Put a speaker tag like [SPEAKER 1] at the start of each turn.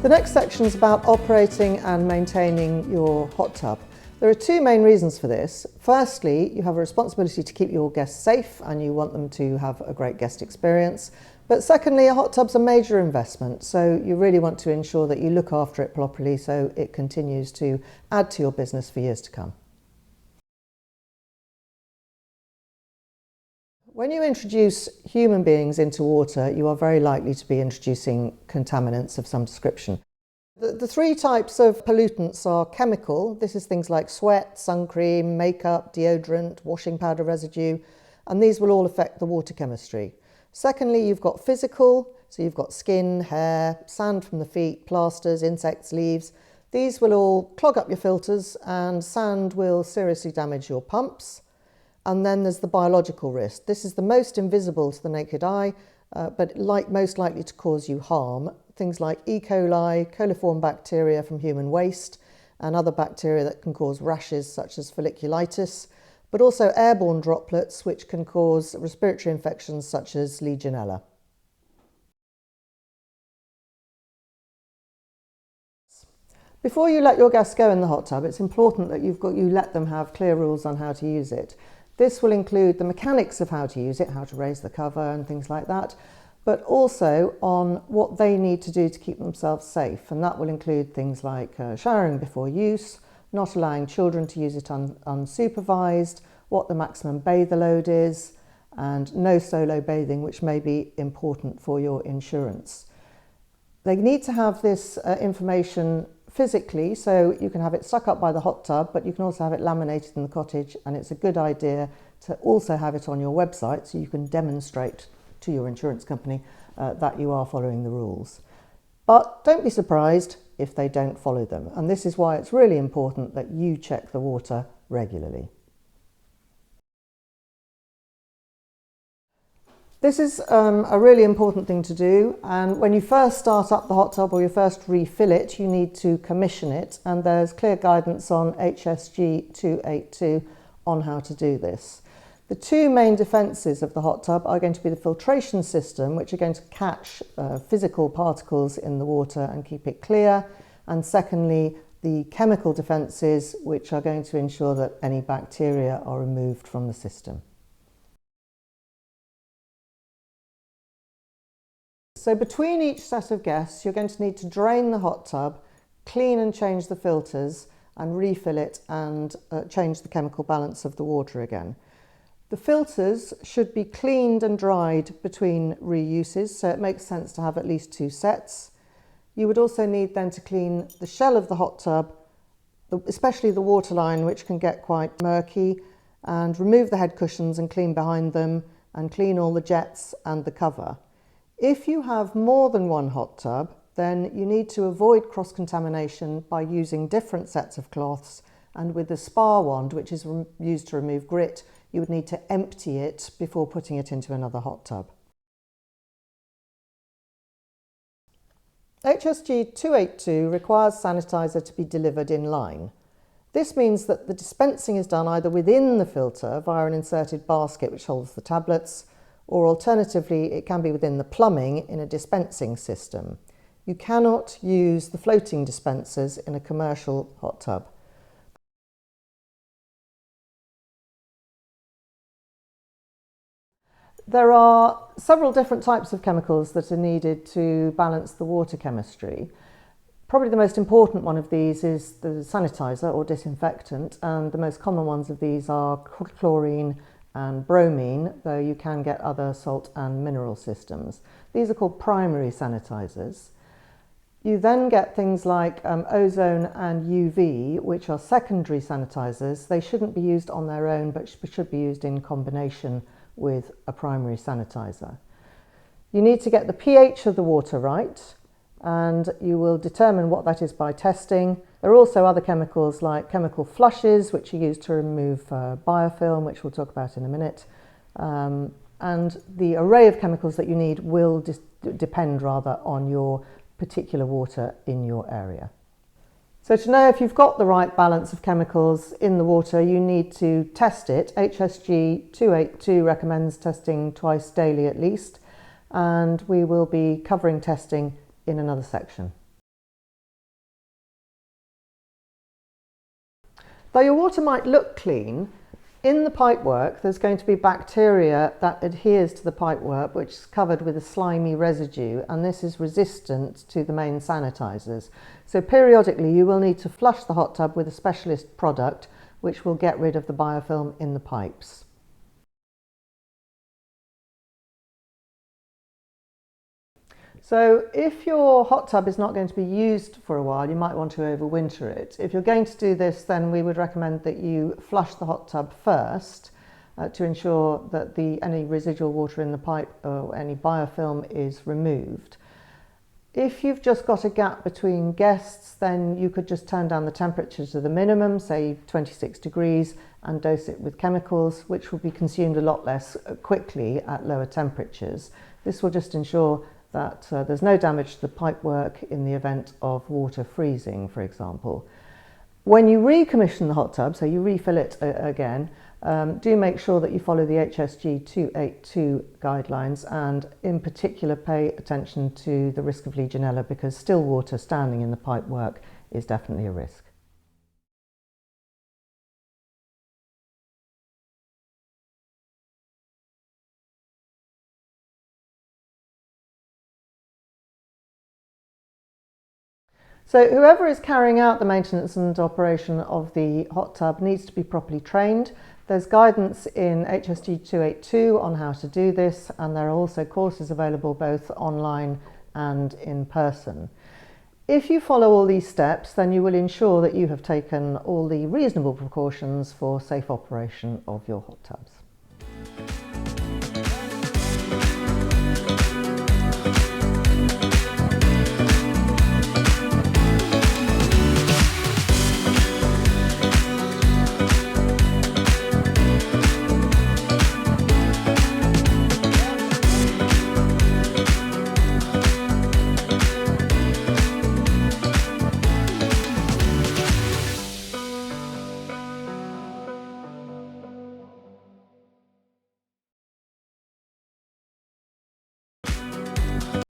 [SPEAKER 1] The next section is about operating and maintaining your hot tub. There are two main reasons for this. Firstly, you have a responsibility to keep your guests safe and you want them to have a great guest experience. But secondly, a hot tub's a major investment, so you really want to ensure that you look after it properly so it continues to add to your business for years to come. When you introduce human beings into water, you are very likely to be introducing contaminants of some description. The three types of pollutants are chemical. This is things like sweat, sun cream, makeup, deodorant, washing powder residue, and these will all affect the water chemistry. Secondly, you've got physical, so you've got skin, hair, sand from the feet, plasters, insects, leaves. These will all clog up your filters and sand will seriously damage your pumps. And then there's the biological risk. This is the most invisible to the naked eye, but most likely to cause you harm. Things like E. coli, coliform bacteria from human waste, and other bacteria that can cause rashes such as folliculitis, but also airborne droplets which can cause respiratory infections such as Legionella. Before you let your guests go in the hot tub, it's important that you let them have clear rules on how to use it. This will include the mechanics of how to use it, how to raise the cover and things like that, but also on what they need to do to keep themselves safe. And that will include things like showering before use, not allowing children to use it unsupervised, what the maximum bather load is, and no solo bathing, which may be important for your insurance. They need to have this information physically, so you can have it stuck up by the hot tub, but you can also have it laminated in the cottage, and it's a good idea to also have it on your website so you can demonstrate to your insurance company that you are following the rules. But don't be surprised if they don't follow them, and this is why it's really important that you check the water regularly. This is a really important thing to do, and when you first start up the hot tub or you first refill it, you need to commission it, and there's clear guidance on HSG 282 on how to do this. The two main defences of the hot tub are going to be the filtration system, which are going to catch physical particles in the water and keep it clear, and secondly the chemical defences, which are going to ensure that any bacteria are removed from the system. So between each set of guests, you're going to need to drain the hot tub, clean and change the filters, and refill it and change the chemical balance of the water again. The filters should be cleaned and dried between reuses, so it makes sense to have at least two sets. You would also need then to clean the shell of the hot tub, especially the waterline, which can get quite murky, and remove the head cushions and clean behind them, and clean all the jets and the cover. If you have more than one hot tub, then you need to avoid cross-contamination by using different sets of cloths, and with the spa wand, which is used to remove grit, you would need to empty it before putting it into another hot tub. HSG 282 requires sanitizer to be delivered in line. This means that the dispensing is done either within the filter via an inserted basket which holds the tablets, or alternatively it can be within the plumbing in a dispensing system. You cannot use the floating dispensers in a commercial hot tub. There are several different types of chemicals that are needed to balance the water chemistry. Probably the most important one of these is the sanitizer or disinfectant, and the most common ones of these are chlorine and bromine, though you can get other salt and mineral systems. These are called primary sanitizers. You then get things like ozone and UV, which are secondary sanitizers. They shouldn't be used on their own, but should be used in combination with a primary sanitizer. You need to get the pH of the water right, and you will determine what that is by testing. There are also other chemicals like chemical flushes, which are used to remove biofilm, which we'll talk about in a minute. And the array of chemicals that you need will depend rather on your particular water in your area. So to know if you've got the right balance of chemicals in the water, you need to test it. HSG 282 recommends testing twice daily at least, and we will be covering testing in another section. Though your water might look clean, in the pipework there's going to be bacteria that adheres to the pipework, which is covered with a slimy residue, and this is resistant to the main sanitizers. So periodically you will need to flush the hot tub with a specialist product which will get rid of the biofilm in the pipes. So if your hot tub is not going to be used for a while, you might want to overwinter it. If you're going to do this, then we would recommend that you flush the hot tub first to ensure that any residual water in the pipe or any biofilm is removed. If you've just got a gap between guests, then you could just turn down the temperature to the minimum, say 26 degrees, and dose it with chemicals, which will be consumed a lot less quickly at lower temperatures. This will just ensure that there's no damage to the pipework in the event of water freezing, for example. When you recommission the hot tub, so you refill it again, do make sure that you follow the HSG 282 guidelines, and in particular pay attention to the risk of Legionella, because still water standing in the pipework is definitely a risk. So whoever is carrying out the maintenance and operation of the hot tub needs to be properly trained. There's guidance in HSG 282 on how to do this, and there are also courses available both online and in person. If you follow all these steps, then you will ensure that you have taken all the reasonable precautions for safe operation of your hot tubs.